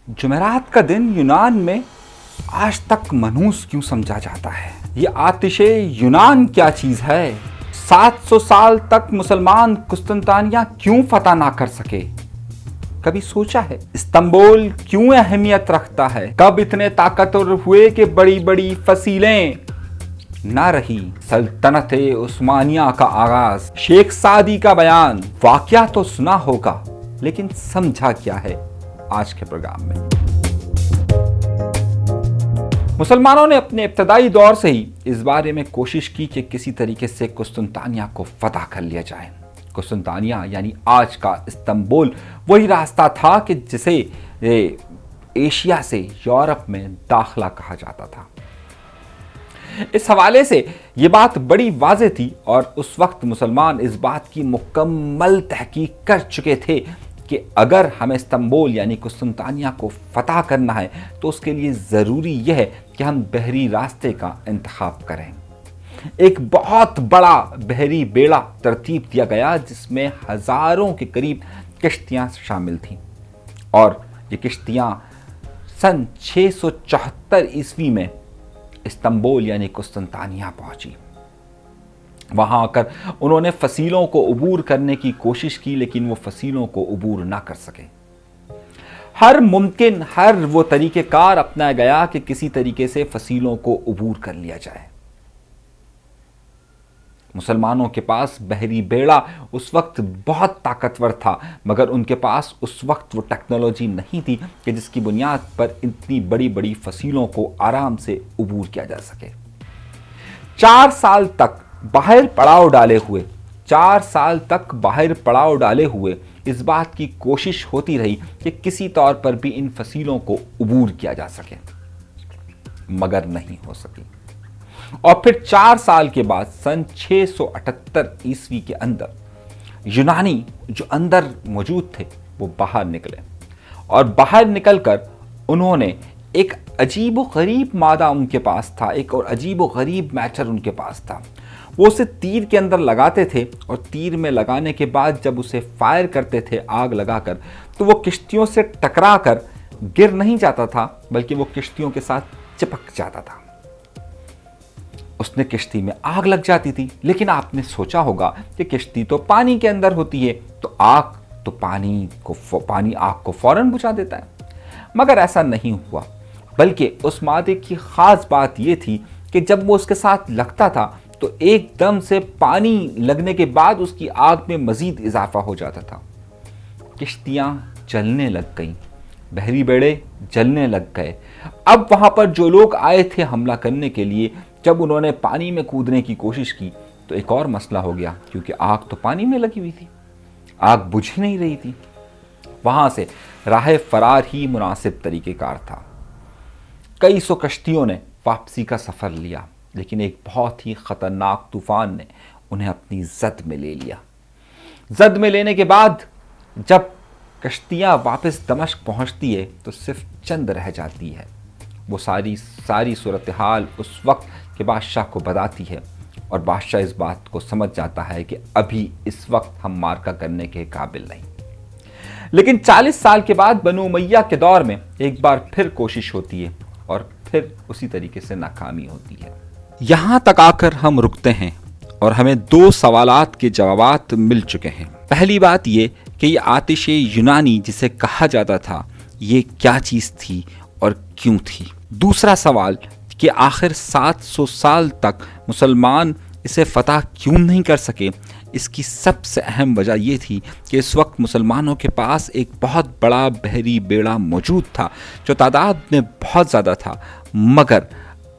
جمعرات کا دن یونان میں آج تک منحوس کیوں سمجھا جاتا ہے؟ یہ آتش یونان کیا چیز ہے؟ 700 سال تک مسلمان قسطنطنیہ کیوں فتح نہ کر سکے؟ کبھی سوچا ہے استنبول کیوں اہمیت رکھتا ہے؟ کب اتنے طاقتور ہوئے کہ بڑی بڑی فصیلیں نہ رہی؟ سلطنت عثمانیہ کا آغاز، شیخ سعدی کا بیان، واقعہ تو سنا ہوگا لیکن سمجھا کیا ہے؟ آج کے پروگرام میں مسلمانوں نے اپنے ابتدائی دور سے ہی اس بارے میں کوشش کی کہ کسی طریقے سے قسطنطنیہ کو فتح کر لیا جائے۔ قسطنطنیہ یعنی آج کا استنبول وہی راستہ تھا کہ جسے ایشیا سے یورپ میں داخلہ کہا جاتا تھا۔ اس حوالے سے یہ بات بڑی واضح تھی اور اس وقت مسلمان اس بات کی مکمل تحقیق کر چکے تھے کہ اگر ہمیں استنبول یعنی قسطنطنیہ کو فتح کرنا ہے تو اس کے لیے ضروری یہ ہے کہ ہم بحری راستے کا انتخاب کریں۔ ایک بہت بڑا بحری بیڑا ترتیب دیا گیا جس میں ہزاروں کے قریب کشتیاں شامل تھیں، اور یہ کشتیاں سن 674 عیسوی میں استنبول یعنی قسطنطنیہ پہنچی۔ وہاں آ کر انہوں نے فصیلوں کو عبور کرنے کی کوشش کی لیکن وہ فصیلوں کو عبور نہ کر سکے۔ ہر وہ طریقہ کار اپنایا گیا کہ کسی طریقے سے فصیلوں کو عبور کر لیا جائے۔ مسلمانوں کے پاس بحری بیڑا اس وقت بہت طاقتور تھا، مگر ان کے پاس اس وقت وہ ٹیکنالوجی نہیں تھی کہ جس کی بنیاد پر اتنی بڑی بڑی فصیلوں کو آرام سے عبور کیا جا سکے۔ 4 سال تک باہر پڑاؤ ڈالے ہوئے اس بات کی کوشش ہوتی رہی کہ کسی طور پر بھی ان فصیلوں کو عبور کیا جا سکے، مگر نہیں ہو سکی۔ اور پھر 4 سال کے بعد سن 678 عیسوی کے اندر یونانی جو اندر موجود تھے وہ باہر نکلے، اور باہر نکل کر انہوں نے ایک عجیب و غریب مادہ ان کے پاس تھا، ایک اور عجیب و غریب میٹر ان کے پاس تھا۔ وہ اسے تیر کے اندر لگاتے تھے اور تیر میں لگانے کے بعد جب اسے فائر کرتے تھے آگ لگا کر تو وہ کشتیوں سے ٹکرا کر گر نہیں جاتا تھا بلکہ وہ کشتیوں کے ساتھ چپک جاتا تھا۔ اس نے کشتی میں آگ لگ جاتی تھی، لیکن آپ نے سوچا ہوگا کہ کشتی تو پانی کے اندر ہوتی ہے تو پانی آگ کو فوراً بجھا دیتا ہے، مگر ایسا نہیں ہوا، بلکہ اس مادے کی خاص بات یہ تھی کہ جب وہ اس کے ساتھ لگتا تھا تو ایک دم سے پانی لگنے کے بعد اس کی آگ میں مزید اضافہ ہو جاتا تھا۔ کشتیاں جلنے لگ گئیں، بحری بیڑے جلنے لگ گئے۔ اب وہاں پر جو لوگ آئے تھے حملہ کرنے کے لیے، جب انہوں نے پانی میں کودنے کی کوشش کی تو ایک اور مسئلہ ہو گیا، کیونکہ آگ تو پانی میں لگی ہوئی تھی، آگ بجھ ہی نہیں رہی تھی۔ وہاں سے راہ فرار ہی مناسب طریقہ کار تھا۔ کئی سو کشتیوں نے واپسی کا سفر لیا، لیکن ایک بہت ہی خطرناک طوفان نے انہیں اپنی زد میں لے لیا۔ زد میں لینے کے بعد جب کشتیاں واپس دمشق پہنچتی ہے تو صرف چند رہ جاتی ہے۔ وہ ساری صورتحال اس وقت کے بادشاہ کو بتاتی ہے، اور بادشاہ اس بات کو سمجھ جاتا ہے کہ ابھی اس وقت ہم مارکا کرنے کے قابل نہیں۔ لیکن 40 سال کے بعد بنو امیہ کے دور میں ایک بار پھر کوشش ہوتی ہے اور پھر اسی طریقے سے ناکامی ہوتی ہے۔ یہاں تک آ کر ہم رکتے ہیں اور ہمیں 2 سوالات کے جوابات مل چکے ہیں۔ پہلی بات یہ کہ یہ آتش یونانی جسے کہا جاتا تھا یہ کیا چیز تھی اور کیوں تھی؟ دوسرا سوال کہ آخر 700 سال تک مسلمان اسے فتح کیوں نہیں کر سکے؟ اس کی سب سے اہم وجہ یہ تھی کہ اس وقت مسلمانوں کے پاس ایک بہت بڑا بحری بیڑا موجود تھا جو تعداد میں بہت زیادہ تھا، مگر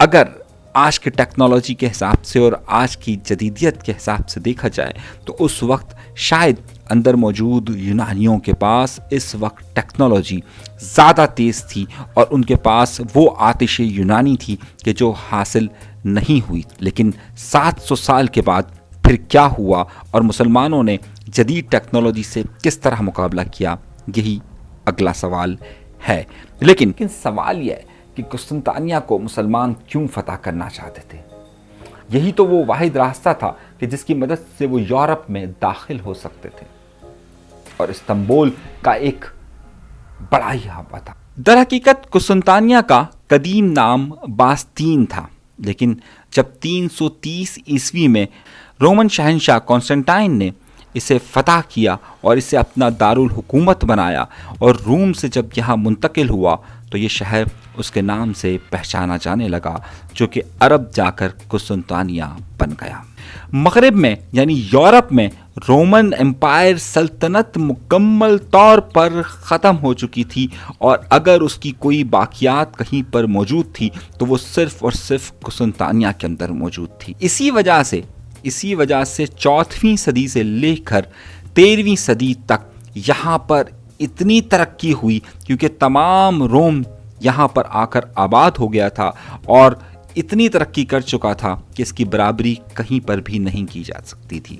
اگر آج کے ٹیکنالوجی کے حساب سے اور آج کی جدیدیت کے حساب سے دیکھا جائے تو اس وقت شاید اندر موجود یونانیوں کے پاس اس وقت ٹیکنالوجی زیادہ تیز تھی اور ان کے پاس وہ آتش یونانی تھی کہ جو حاصل نہیں ہوئی۔ لیکن 700 سال کے بعد پھر کیا ہوا اور مسلمانوں نے جدید ٹیکنالوجی سے کس طرح مقابلہ کیا، یہی اگلا سوال ہے۔ لیکن سوال یہ ہے کہ قسطنطنیہ کو مسلمان کیوں فتح کرنا چاہتے تھے؟ یہی تو وہ واحد راستہ تھا کہ جس کی مدد سے وہ یورپ میں داخل ہو سکتے تھے، اور استنبول کا ایک بڑا ہی حوالہ تھا۔ در حقیقت قسطنطنیہ کا قدیم نام باستین تھا، لیکن جب 330 عیسوی میں رومن شہنشاہ کانسٹنٹائن نے اسے فتح کیا اور اسے اپنا دارالحکومت بنایا اور روم سے جب یہاں منتقل ہوا تو یہ شہر اس کے نام سے پہچانا جانے لگا، جو کہ عرب جا کر قسطنطنیہ بن گیا۔ مغرب میں یعنی یورپ میں رومن امپائر سلطنت مکمل طور پر ختم ہو چکی تھی، اور اگر اس کی کوئی باقیات کہیں پر موجود تھی تو وہ صرف اور صرف قسطنطنیہ کے اندر موجود تھی۔ اسی وجہ سے 4ویں صدی سے لے کر 13ویں صدی تک یہاں پر اتنی ترقی ہوئی، کیونکہ تمام روم یہاں پر آ کر آباد ہو گیا تھا اور اتنی ترقی کر چکا تھا کہ اس کی برابری کہیں پر بھی نہیں کی جا سکتی تھی۔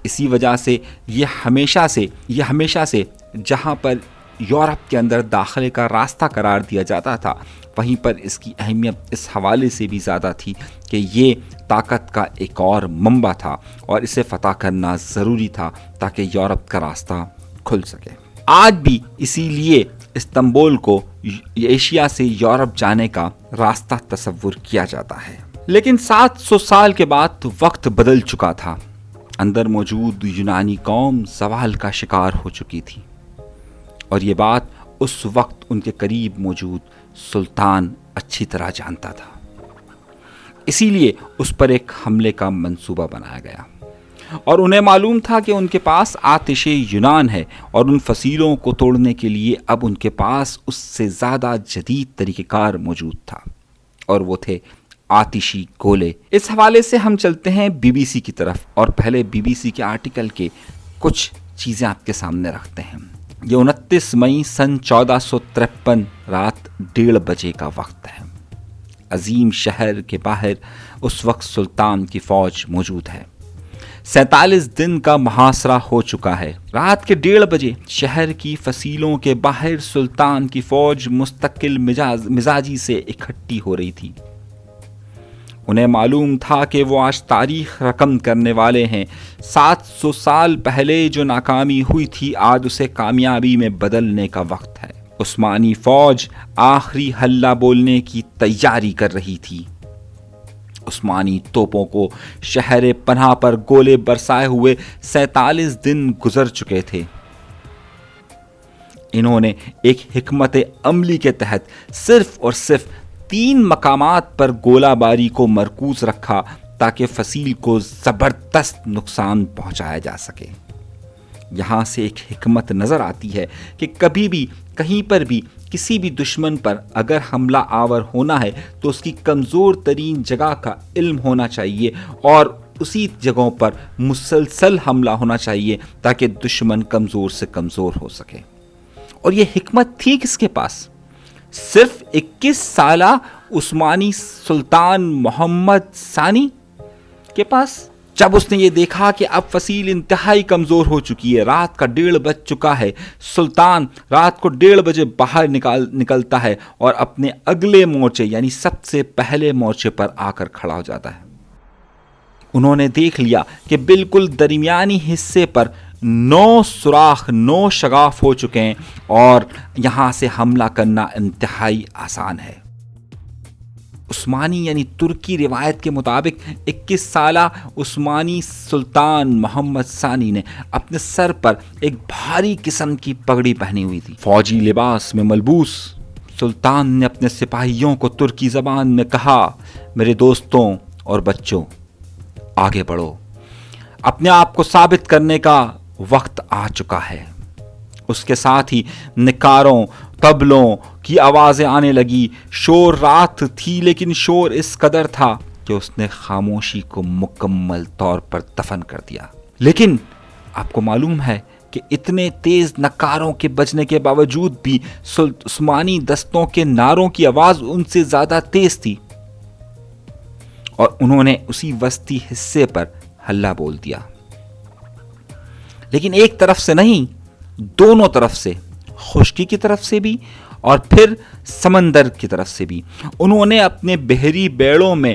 اسی وجہ سے یہ ہمیشہ سے جہاں پر یورپ کے اندر داخلے کا راستہ قرار دیا جاتا تھا، وہیں پر اس کی اہمیت اس حوالے سے بھی زیادہ تھی کہ یہ طاقت کا ایک اور منبع تھا اور اسے فتح کرنا ضروری تھا تاکہ یورپ کا راستہ کھل سکے۔ آج بھی اسی لیے استنبول کو ایشیا سے یورپ جانے کا راستہ تصور کیا جاتا ہے۔ لیکن 700 سال کے بعد وقت بدل چکا تھا، اندر موجود یونانی قوم زوال کا شکار ہو چکی تھی، اور یہ بات اس وقت ان کے قریب موجود سلطان اچھی طرح جانتا تھا۔ اسی لیے اس پر ایک حملے کا منصوبہ بنایا گیا، اور انہیں معلوم تھا کہ ان کے پاس آتش یونان ہے، اور ان فصیلوں کو توڑنے کے لیے اب ان کے پاس اس سے زیادہ جدید طریقہ کار موجود تھا، اور وہ تھے آتشی گولے۔ اس حوالے سے ہم چلتے ہیں بی بی سی کی طرف، اور پہلے بی بی سی کے آرٹیکل کے کچھ چیزیں آپ کے سامنے رکھتے ہیں۔ یہ 29 مئی سن 1453 رات 1:30 بجے کا وقت ہے۔ عظیم شہر کے باہر اس وقت سلطان کی فوج موجود ہے۔ 47 دن کا محاصرہ ہو چکا ہے۔ رات کے 1:30 بجے شہر کی فصیلوں کے باہر سلطان کی فوج مستقل مزاجی سے اکٹھی ہو رہی تھی۔ انہیں معلوم تھا کہ وہ آج تاریخ رقم کرنے والے ہیں۔ 700 سال پہلے جو ناکامی ہوئی تھی، آج اسے کامیابی میں بدلنے کا وقت ہے۔ عثمانی فوج آخری حلہ بولنے کی تیاری کر رہی تھی۔ عثمانی توپوں کو شہر پناہ پر گولے برسائے ہوئے 47 دن گزر چکے تھے۔ انہوں نے ایک حکمت عملی کے تحت صرف اور صرف 3 مقامات پر گولہ باری کو مرکوز رکھا تاکہ فصیل کو زبردست نقصان پہنچایا جا سکے۔ یہاں سے ایک حکمت نظر آتی ہے کہ کبھی بھی کہیں پر بھی کسی بھی دشمن پر اگر حملہ آور ہونا ہے تو اس کی کمزور ترین جگہ کا علم ہونا چاہیے، اور اسی جگہوں پر مسلسل حملہ ہونا چاہیے تاکہ دشمن کمزور سے کمزور ہو سکے۔ اور یہ حکمت تھی کس کے پاس؟ صرف 21 سالہ عثمانی سلطان محمد ثانی کے پاس۔ جب اس نے یہ دیکھا کہ اب فصیل انتہائی کمزور ہو چکی ہے، رات کا 1:30 بج چکا ہے، سلطان رات کو 1:30 بجے باہر نکلتا ہے اور اپنے اگلے مورچے یعنی سب سے پہلے مورچے پر آ کر کھڑا ہو جاتا ہے۔ انہوں نے دیکھ لیا کہ بالکل درمیانی حصے پر 9 سوراخ 9 شگاف ہو چکے ہیں، اور یہاں سے حملہ کرنا انتہائی آسان ہے۔ عثمانی یعنی ترکی روایت کے مطابق 21 سالہ عثمانی سلطان محمد ثانی نے اپنے سر پر ایک بھاری قسم کی پگڑی پہنی ہوئی تھی۔ فوجی لباس میں ملبوس سلطان نے اپنے سپاہیوں کو ترکی زبان میں کہا، میرے دوستوں اور بچوں، آگے بڑھو، اپنے آپ کو ثابت کرنے کا وقت آ چکا ہے۔ اس کے ساتھ ہی نکاروں طبلوں کی آوازیں آنے لگی۔ شور رات تھی، لیکن شور اس قدر تھا کہ اس نے خاموشی کو مکمل طور پر دفن کر دیا۔ لیکن آپ کو معلوم ہے کہ اتنے تیز نکاروں کے بجنے کے باوجود بھی عثمانی دستوں کے نعروں کی آواز ان سے زیادہ تیز تھی، اور انہوں نے اسی وسطی حصے پر حلہ بول دیا۔ لیکن ایک طرف سے نہیں، دونوں طرف سے، خشکی کی طرف سے بھی اور پھر سمندر کی طرف سے بھی۔ انہوں نے اپنے بحری بیڑوں میں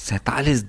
47